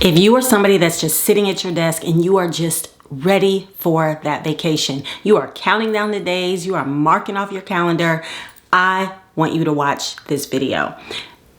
If you are somebody that's just sitting at your desk and you are just ready for that vacation, you are counting down the days, you are marking off your calendar, I want you to watch this video.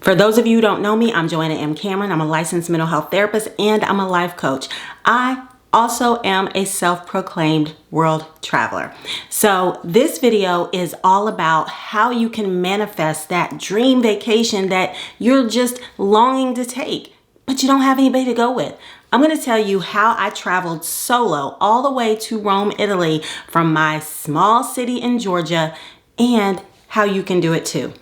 For those of you who don't know me, I'm Joanna M. Cameron. I'm a licensed mental health therapist and I'm a life coach. I also am a self-proclaimed world traveler. So this video is all about how you can manifest that dream vacation that you're just longing to take, but you don't have anybody to go with. I'm going to tell you how I traveled solo all the way to Rome, Italy from my small city in Georgia, and how you can do it too.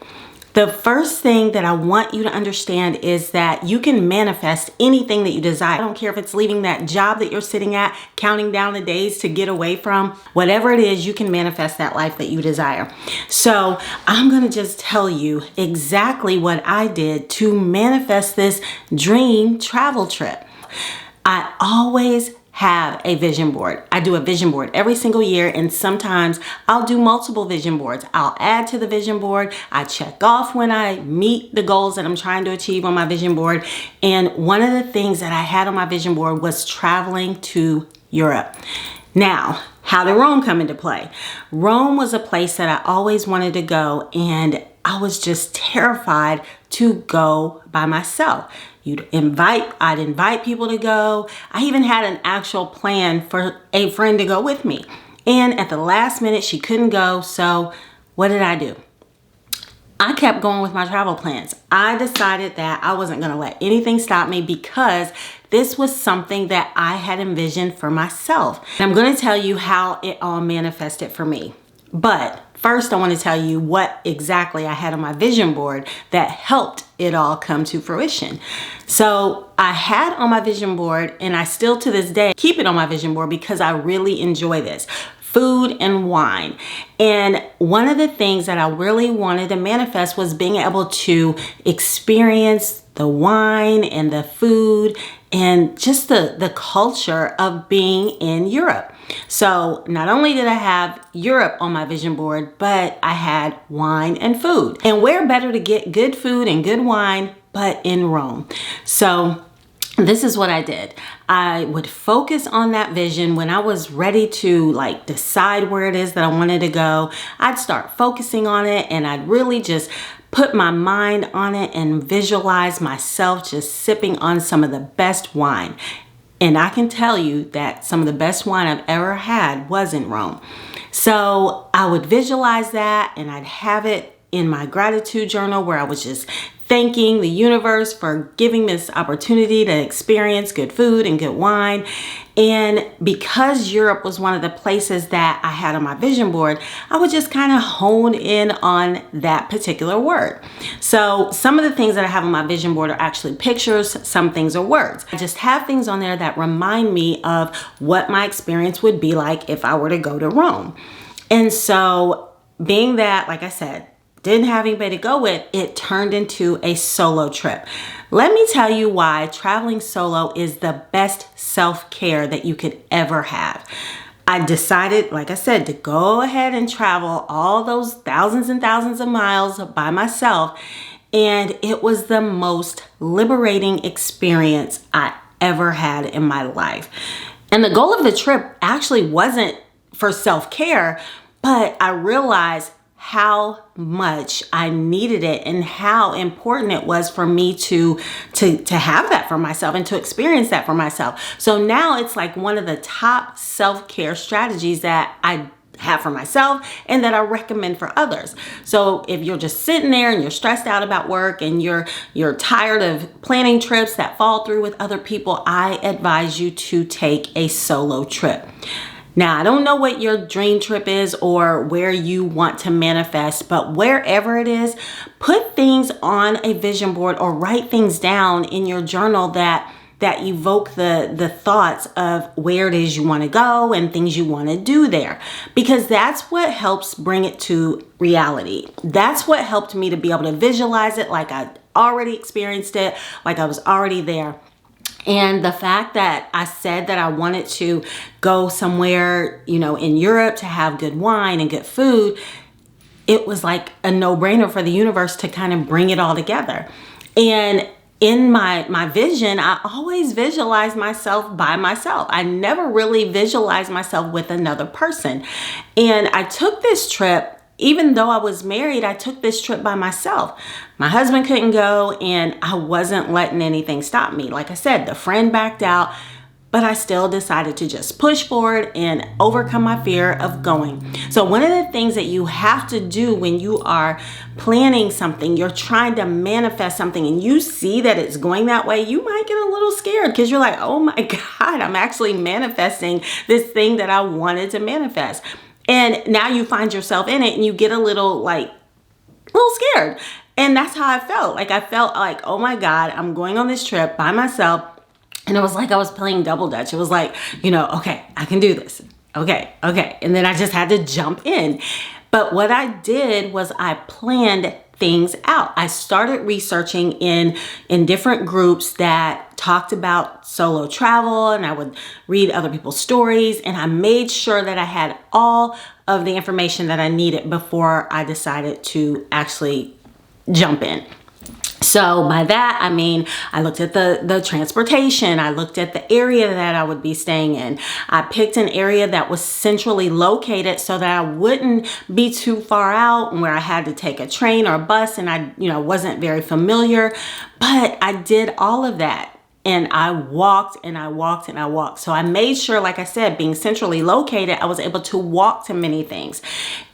The first thing that I want you to understand is that you can manifest anything that you desire. I don't care if it's leaving that job that you're sitting at, counting down the days to get away from. Whatever it is, you can manifest that life that you desire. So I'm going to just tell you exactly what I did to manifest this dream travel trip. I always have a vision board. I do a vision board every single year, and sometimes I'll do multiple vision boards. I'll add to the vision board. I check off when I meet the goals that I'm trying to achieve on my vision board. And one of the things that I had on my vision board was traveling to Europe. Now, how did Rome come into play? Rome was a place that I always wanted to go, and I was just terrified to go by myself. I'd invite people to go. I even had an actual plan for a friend to go with me. And at the last minute, she couldn't go. So what did I do? I kept going with my travel plans. I decided that I wasn't going to let anything stop me because this was something that I had envisioned for myself. And I'm going to tell you how it all manifested for me. But first, I want to tell you what exactly I had on my vision board that helped it all come to fruition. So I had on my vision board, and I still to this day keep it on my vision board because I really enjoy this: food and wine. And one of the things that I really wanted to manifest was being able to experience the wine and the food and just the culture of being in Europe. So not only did I have Europe on my vision board, but I had wine and food. And where better to get good food and good wine but in Rome? So this is what I did. I would focus on that vision. When I was ready to decide where it is that I wanted to go, I'd start focusing on it, and I'd really just put my mind on it and visualize myself just sipping on some of the best wine. And I can tell you that some of the best wine I've ever had was in Rome. So I would visualize that, and I'd have it in my gratitude journal where I was just thanking the universe for giving this opportunity to experience good food and good wine. And because Europe was one of the places that I had on my vision board, I would just kind of hone in on that particular word. So some of the things that I have on my vision board are actually pictures, some things are words. I just have things on there that remind me of what my experience would be like if I were to go to Rome. And so being that, like I said, didn't have anybody to go with, it turned into a solo trip. Let me tell you why traveling solo is the best self-care that you could ever have. I decided, like I said, to go ahead and travel all those thousands and thousands of miles by myself. And it was the most liberating experience I ever had in my life. And the goal of the trip actually wasn't for self-care, but I realized how much I needed it and how important it was for me to have that for myself and to experience that for myself. So now it's like one of the top self-care strategies that I have for myself and that I recommend for others. So if you're just sitting there and you're stressed out about work and you're tired of planning trips that fall through with other people, I advise you to take a solo trip. Now, I don't know what your dream trip is or where you want to manifest, but wherever it is, put things on a vision board or write things down in your journal that evoke the thoughts of where it is you want to go and things you want to do there, because that's what helps bring it to reality. That's what helped me to be able to visualize it like I already experienced it, like I was already there. And the fact that I said that I wanted to go somewhere, in Europe to have good wine and good food, it was like a no-brainer for the universe to kind of bring it all together. And in my vision, I always visualize myself by myself. I never really visualize myself with another person. And I took this trip, even though I was married, I took this trip by myself. My husband couldn't go, and I wasn't letting anything stop me. Like I said, the friend backed out, but I still decided to just push forward and overcome my fear of going. So one of the things that you have to do when you are planning something, you're trying to manifest something, and you see that it's going that way, you might get a little scared because you're like, oh my God, I'm actually manifesting this thing that I wanted to manifest. And now you find yourself in it and you get a little scared. And that's how I felt. Like I felt like, oh my God, I'm going on this trip by myself. And it was like I was playing double dutch. It was like, okay, I can do this. Okay. And then I just had to jump in. But what I did was I planned things out. I started researching in different groups that talked about solo travel, and I would read other people's stories, and I made sure that I had all of the information that I needed before I decided to actually jump in. So by that, I mean, I looked at the transportation. I looked at the area that I would be staying in. I picked an area that was centrally located so that I wouldn't be too far out where I had to take a train or a bus, and I, wasn't very familiar. But I did all of that. And I walked and I walked and I walked. So I made sure, like I said, being centrally located, I was able to walk to many things.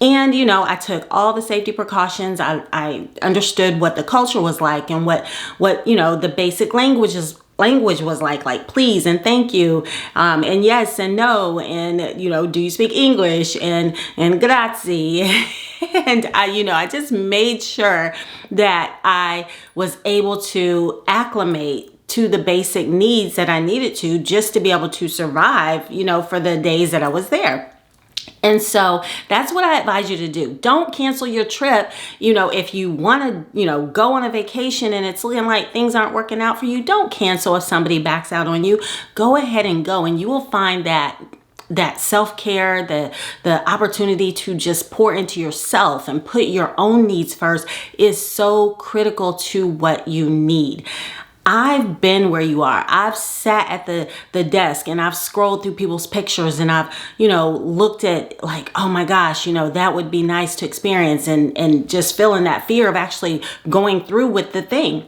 And, I took all the safety precautions. I understood what the culture was like and what the basic language was like please and thank you, and yes and no, and do you speak English, and grazie. And I just made sure that I was able to acclimate to the basic needs that I needed to just to be able to survive, for the days that I was there. And so that's what I advise you to do. Don't cancel your trip. If you want to, go on a vacation and it's looking like things aren't working out for you, don't cancel if somebody backs out on you. Go ahead and go, and you will find that self-care, the opportunity to just pour into yourself and put your own needs first is so critical to what you need. I've been where you are. I've sat at the desk and I've scrolled through people's pictures, and I've, looked at like, oh my gosh, that would be nice to experience, and just feeling that fear of actually going through with the thing.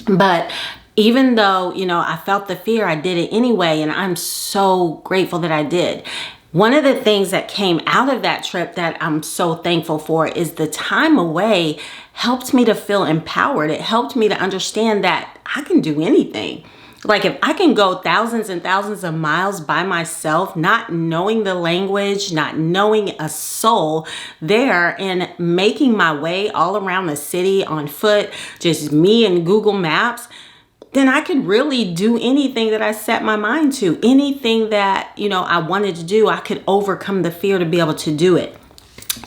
But even though, I felt the fear, I did it anyway. And I'm so grateful that I did. One of the things that came out of that trip that I'm so thankful for is the time away helped me to feel empowered. It helped me to understand that I can do anything. Like if I can go thousands and thousands of miles by myself, not knowing the language, not knowing a soul there, and making my way all around the city on foot, just me and Google Maps, then I could really do anything that I set my mind to. Anything that, I wanted to do, I could overcome the fear to be able to do it.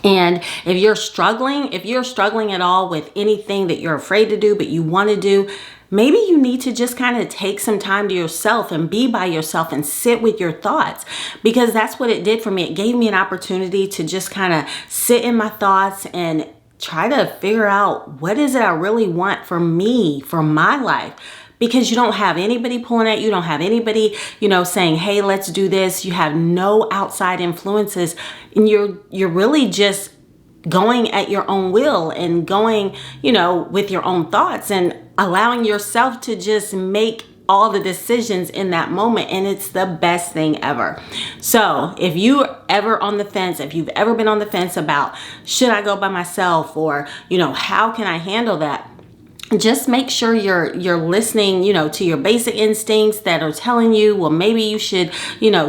And if you're struggling at all with anything that you're afraid to do, but you want to do, maybe you need to just kind of take some time to yourself and be by yourself and sit with your thoughts, because that's what it did for me. It gave me an opportunity to just kind of sit in my thoughts and try to figure out what is it I really want for me, for my life. Because you don't have anybody pulling at you. You don't have anybody, saying, hey, let's do this. You have no outside influences. And you're really just going at your own will and going, with your own thoughts and allowing yourself to just make all the decisions in that moment. And it's the best thing ever. So if you're ever on the fence, if you've ever been on the fence about should I go by myself, or, how can I handle that? Just make sure you're listening, to your basic instincts that are telling you, well, maybe you should,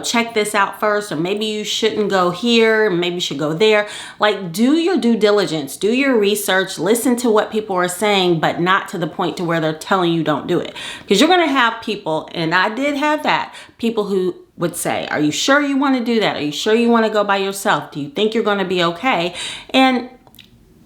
check this out first, or maybe you shouldn't go here, maybe you should go there. Like, do your due diligence, do your research, listen to what people are saying, but not to the point to where they're telling you don't do it. Because you're going to have people, and I did have that, people who would say, are you sure you want to do that? Are you sure you want to go by yourself? Do you think you're going to be okay? And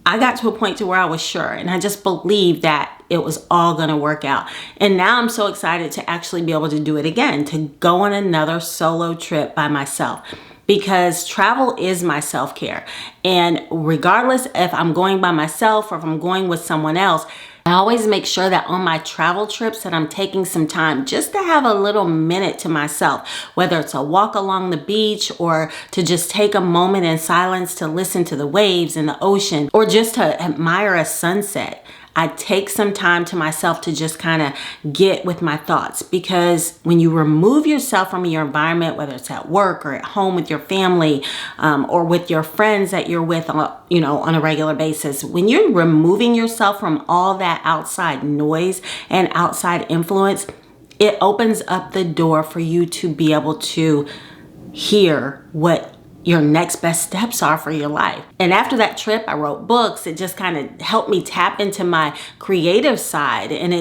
I got to a point to where I was sure, and I just believed that it was all going to work out. And now I'm so excited to actually be able to do it again, to go on another solo trip by myself, because travel is my self-care. And regardless if I'm going by myself or if I'm going with someone else, I always make sure that on my travel trips that I'm taking some time just to have a little minute to myself, whether it's a walk along the beach or to just take a moment in silence to listen to the waves and the ocean, or just to admire a sunset. I take some time to myself to just kind of get with my thoughts, because when you remove yourself from your environment, whether it's at work or at home with your family, or with your friends that you're with, on a regular basis, when you're removing yourself from all that outside noise and outside influence, it opens up the door for you to be able to hear what your next best steps are for your life. And after that trip, I wrote books. It just kind of helped me tap into my creative side. And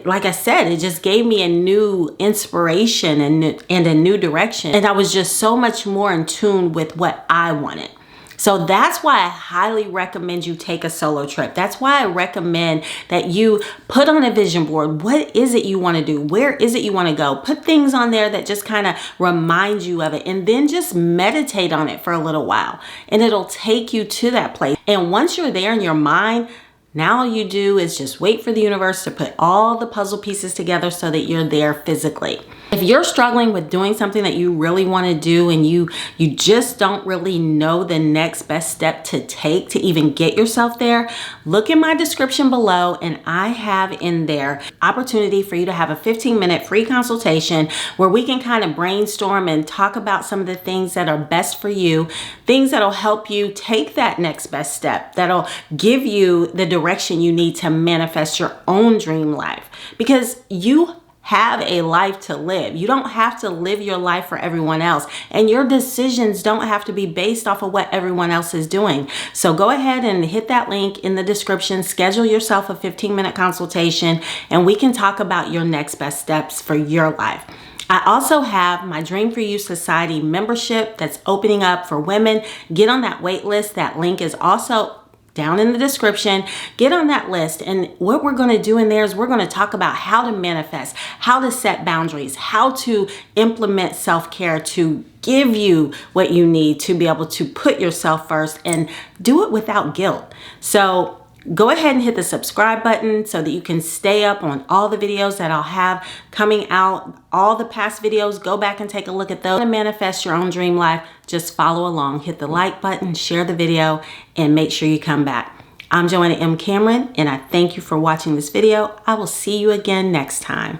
like I said, it just gave me a new inspiration and a new direction. And I was just so much more in tune with what I wanted. So that's why I highly recommend you take a solo trip. That's why I recommend that you put on a vision board. What is it you want to do? Where is it you want to go? Put things on there that just kind of remind you of it, and then just meditate on it for a little while, and it'll take you to that place. And once you're there in your mind, now all you do is just wait for the universe to put all the puzzle pieces together so that you're there physically. If you're struggling with doing something that you really want to do and you just don't really know the next best step to take to even get yourself there, look in my description below, and I have in there opportunity for you to have a 15-minute free consultation where we can kind of brainstorm and talk about some of the things that are best for you, things that'll help you take that next best step, that'll give you the direction you need to manifest your own dream life, because you have a life to live. You don't have to live your life for everyone else, and your decisions don't have to be based off of what everyone else is doing. So go ahead and hit that link in the description, schedule yourself a 15-minute consultation, and we can talk about your next best steps for your life. I also have my Dream For You Society membership that's opening up for women. Get on that wait list. That link is also down in the description. Get on that list, and what we're going to do in there is we're going to talk about how to manifest, how to set boundaries, how to implement self-care to give you what you need to be able to put yourself first and do it without guilt. So go ahead and hit the subscribe button so that you can stay up on all the videos that I'll have coming out. All the past videos, go back and take a look at those. To manifest your own dream life, just follow along. Hit the like button, share the video, and make sure you come back. I'm Joanna M. Cameron, and I thank you for watching this video. I will see you again next time.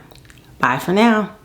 Bye for now.